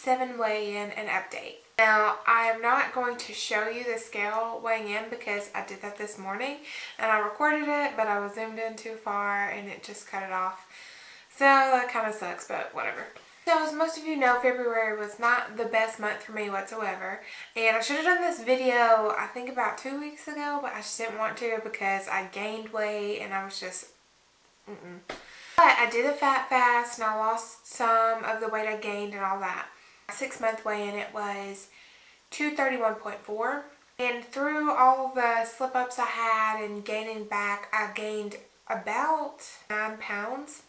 7 weigh-in and update. Now, I'm not going to show you the scale weighing in because I did that this morning and I recorded it, but I was zoomed in too far and it just cut it off. So that kind of sucks, but whatever. So as most of you know, February was not the best month for me whatsoever. And I should have done this video, I think about 2 weeks ago, but I just didn't want to because I gained weight and I was just, But I did a fat fast and I lost some of the weight I gained and all that. 6-month weigh-in, it was 231.4. And through all the slip-ups I had and gaining back, I gained about 9 pounds.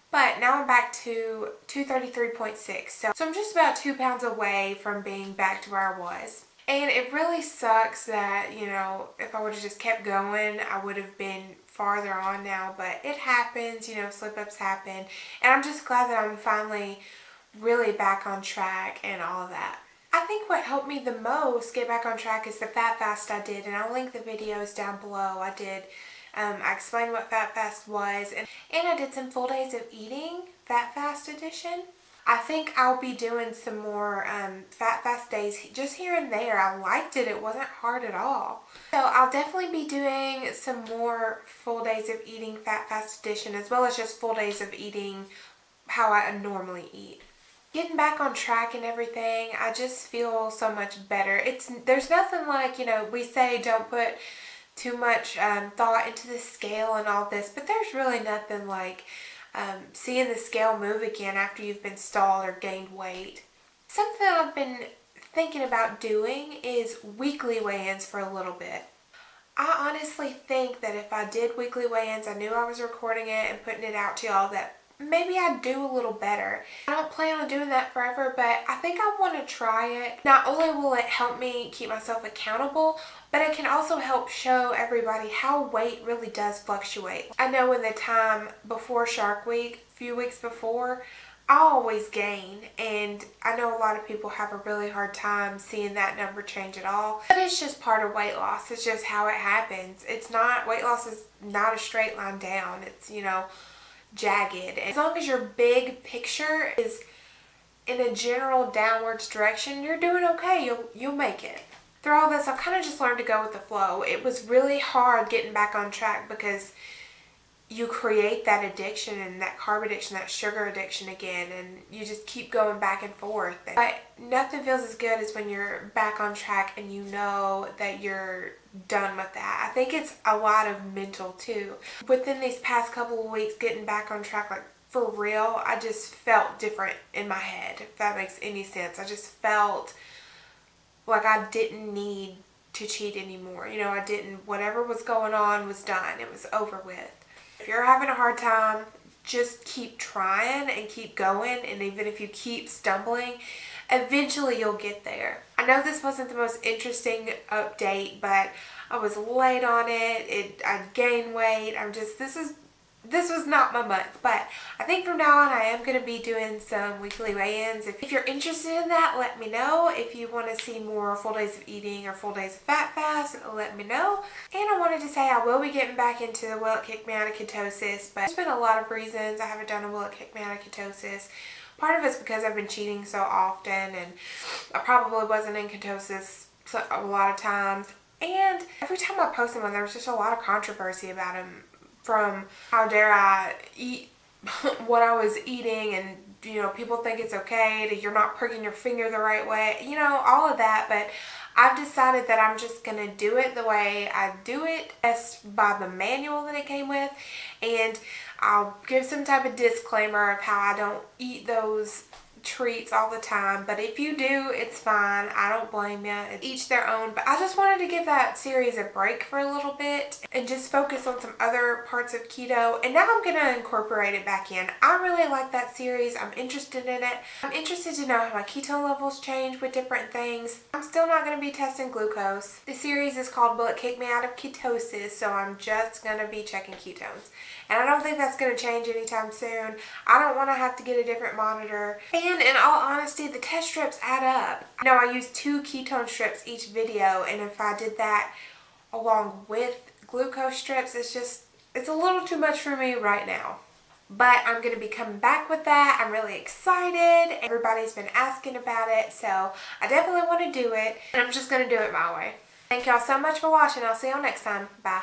But now I'm back to 233.6. So I'm just about 2 pounds away from being back to where I was. And it really sucks that, you know, if I would have just kept going, I would have been farther on now. But it happens, you know, slip-ups happen. And I'm just glad that I'm finally really back on track and all of that. I think what helped me the most get back on track is the fat fast I did. And I'll link the videos down below. I explained what fat fast was, and I did some full days of eating, fat fast edition. I think I'll be doing some more fat fast days just here and there. I liked it. It wasn't hard at all. So I'll definitely be doing some more full days of eating fat fast edition, as well as just full days of eating how I normally eat. Getting back on track and everything, I just feel so much better. There's nothing like, you know, we say don't put too much thought into the scale and all this, but there's really nothing like seeing the scale move again after you've been stalled or gained weight. Something I've been thinking about doing is weekly weigh-ins for a little bit. I honestly think that if I did weekly weigh-ins, I knew I was recording it and putting it out to y'all, that maybe I'd do a little better. I don't plan on doing that forever, but I think I want to try it. Not only will it help me keep myself accountable, but it can also help show everybody how weight really does fluctuate. I know in the time before Shark Week, a few weeks before, I always gain, and I know a lot of people have a really hard time seeing that number change at all. But it's just part of weight loss. It's just how it happens. Weight loss is not a straight line down. It's, you know, jagged. As long as your big picture is in a general downwards direction, you're doing okay. You'll make it. Through all this, I've kind of just learned to go with the flow. It was really hard getting back on track because you create that addiction and that carb addiction, that sugar addiction again, and you just keep going back and forth. But nothing feels as good as when you're back on track and you know that you're done with that. I think it's a lot of mental too. Within these past couple of weeks getting back on track, like for real, I just felt different in my head, if that makes any sense. I just felt like I didn't need to cheat anymore. You know, whatever was going on was done. It was over with. If you're having a hard time, just keep trying and keep going. And even if you keep stumbling, eventually you'll get there. I know this wasn't the most interesting update, but I was late on it. I gained weight. This was not my month, but I think from now on I am going to be doing some weekly weigh-ins. If you're interested in that, let me know. If you want to see more full days of eating or full days of fat fast, let me know. And I wanted to say I will be getting back into the Will It Kick Me Out of Ketosis, but there's been a lot of reasons I haven't done a Will It Kick Me Out of Ketosis. Part of it's because I've been cheating so often and I probably wasn't in ketosis a lot of times. And every time I posted one, there was just a lot of controversy about him. From how dare I eat what I was eating, and you know, people think it's okay to, you're not pricking your finger the right way, you know, all of that. But I've decided that I'm just gonna do it the way I do it, best by the manual that it came with, and I'll give some type of disclaimer of how I don't eat those treats all the time, but if you do, it's fine. I don't blame you. Each their own. But I just wanted to give that series a break for a little bit and just focus on some other parts of keto, and now I'm gonna incorporate it back in. I really like that series. I'm interested in it. I'm interested to know how my ketone levels change with different things. I'm still not going to be testing glucose. The series is called Will It Kick Me Out of Ketosis, so I'm just going to be checking ketones. And I don't think that's going to change anytime soon. I don't want to have to get a different monitor. And in all honesty, the test strips add up. Now, I use 2 ketone strips each video, and if I did that along with glucose strips, it's a little too much for me right now. but I'm going to be coming back with that. I'm really excited. Everybody's been asking about it, so I definitely want to do it, and I'm just going to do it my way. Thank y'all so much for watching. I'll see y'all next time. Bye.